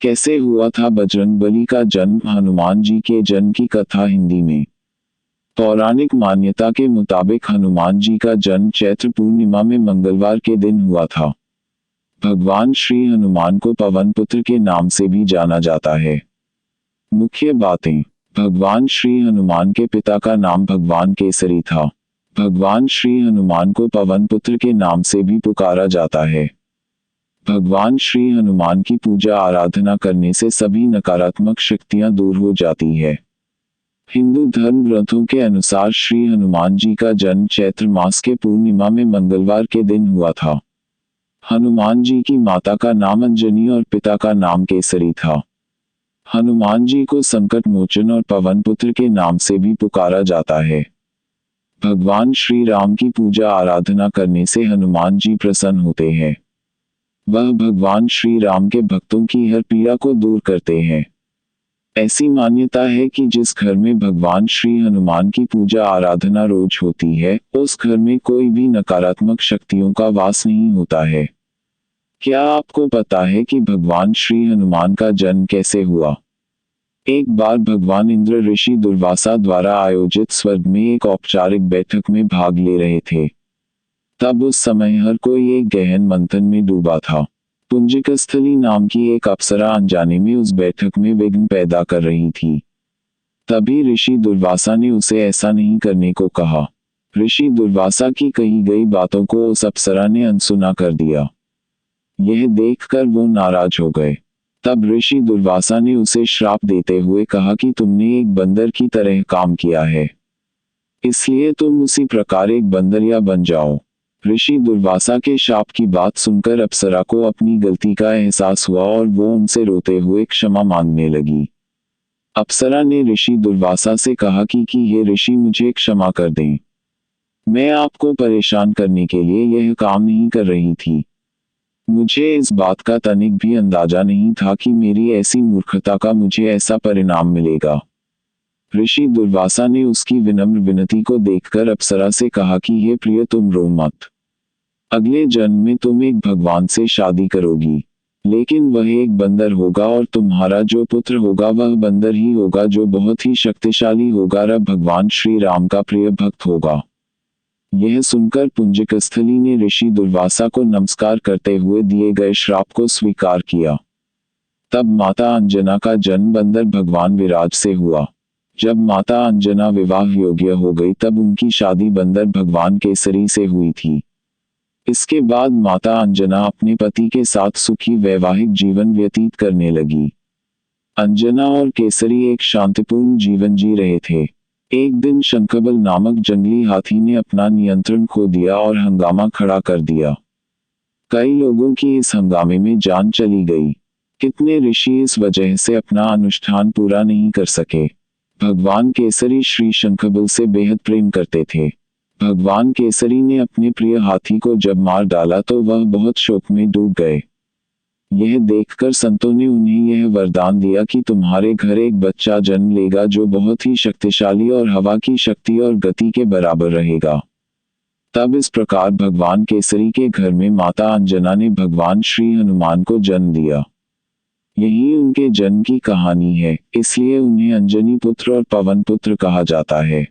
कैसे हुआ था बजरंगबली का जन्म? हनुमान जी के जन्म की कथा हिंदी में। पौराणिक मान्यता के मुताबिक हनुमान जी का जन्म चैत्र पूर्णिमा में मंगलवार के दिन हुआ था। भगवान श्री हनुमान को पवन पुत्र के नाम से भी जाना जाता है। मुख्य बातें। भगवान श्री हनुमान के पिता का नाम भगवान केसरी था। भगवान श्री हनुमान को पवन पुत्र के नाम से भी पुकारा जाता है। भगवान श्री हनुमान की पूजा आराधना करने से सभी नकारात्मक शक्तियां दूर हो जाती है। हिंदू धर्म ग्रंथों के अनुसार श्री हनुमान जी का जन्म चैत्र मास के पूर्णिमा में मंगलवार के दिन हुआ था। हनुमान जी की माता का नाम अंजनी और पिता का नाम केसरी था। हनुमान जी को संकट मोचन और पवन पुत्र के नाम से भी पुकारा जाता है। भगवान श्री राम की पूजा आराधना करने से हनुमान जी प्रसन्न होते हैं। वह भगवान श्री राम के भक्तों की हर पीड़ा को दूर करते हैं। ऐसी मान्यता है कि जिस घर में भगवान श्री हनुमान की पूजा आराधना रोज होती है, उस घर में कोई भी नकारात्मक शक्तियों का वास नहीं होता है। क्या आपको पता है कि भगवान श्री हनुमान का जन्म कैसे हुआ? एक बार भगवान इंद्र ऋषि दुर्वासा द्वारा आयोजित स्वर्ग में एक औपचारिक बैठक में भाग ले रहे थे। तब उस समय हर कोई एक गहन मंथन में डूबा था। पुंजिकस्थली नाम की एक अप्सरा अनजाने में उस बैठक में विघ्न पैदा कर रही थी। तभी ऋषि दुर्वासा ने उसे ऐसा नहीं करने को कहा। ऋषि दुर्वासा की कही गई बातों को उस अप्सरा ने अनसुना कर दिया। यह देखकर वो नाराज हो गए। तब ऋषि दुर्वासा ने उसे श्राप देते हुए कहा कि तुमने एक बंदर की तरह काम किया है, इसलिए तुम उसी प्रकार एक बंदरिया बन जाओ। ऋषि दुर्वासा के शाप की बात सुनकर अप्सरा को अपनी गलती का एहसास हुआ और वो उनसे रोते हुए क्षमा मांगने लगी। अप्सरा ने ऋषि दुर्वासा से कहा कि हे ऋषि, मुझे क्षमा कर दें। मैं आपको परेशान करने के लिए यह काम नहीं कर रही थी। मुझे इस बात का तनिक भी अंदाजा नहीं था कि मेरी ऐसी मूर्खता का मुझे ऐसा परिणाम मिलेगा। ऋषि दुर्वासा ने उसकी विनम्र विनती को देखकर अप्सरा से कहा कि हे प्रिय, तुम रो मत। अगले जन्म में तुम एक भगवान से शादी करोगी, लेकिन वह एक बंदर होगा और तुम्हारा जो पुत्र होगा वह बंदर ही होगा, जो बहुत ही शक्तिशाली होगा और भगवान श्री राम का प्रिय भक्त होगा। यह सुनकर पुंजिकस्थली ने ऋषि दुर्वासा को नमस्कार करते हुए दिए गए श्राप को स्वीकार किया। तब माता अंजना का जन्म बंदर भगवान विराज से हुआ। जब माता अंजना विवाह योग्य हो गई तब उनकी शादी बंदर भगवान केसरी से हुई थी। इसके बाद माता अंजना अपने पति के साथ सुखी वैवाहिक जीवन व्यतीत करने लगी। अंजना और केसरी एक शांतिपूर्ण जीवन जी रहे थे। एक दिन शंखबल नामक जंगली हाथी ने अपना नियंत्रण खो दिया और हंगामा खड़ा कर दिया। कई लोगों की इस हंगामे में जान चली गई। कितने ऋषि इस वजह से अपना अनुष्ठान पूरा नहीं कर सके। भगवान केसरी श्री शंखबल से बेहद प्रेम करते थे। भगवान केसरी ने अपने प्रिय हाथी को जब मार डाला तो वह बहुत शोक में डूब गए। यह देखकर संतों ने उन्हें यह वरदान दिया कि तुम्हारे घर एक बच्चा जन्म लेगा जो बहुत ही शक्तिशाली और हवा की शक्ति और गति के बराबर रहेगा। तब इस प्रकार भगवान केसरी के घर में माता अंजना ने भगवान श्री हनुमान को जन्म दिया। यही उनके जन्म की कहानी है, इसलिए उन्हें अंजनी पुत्र और पवन पुत्र कहा जाता है।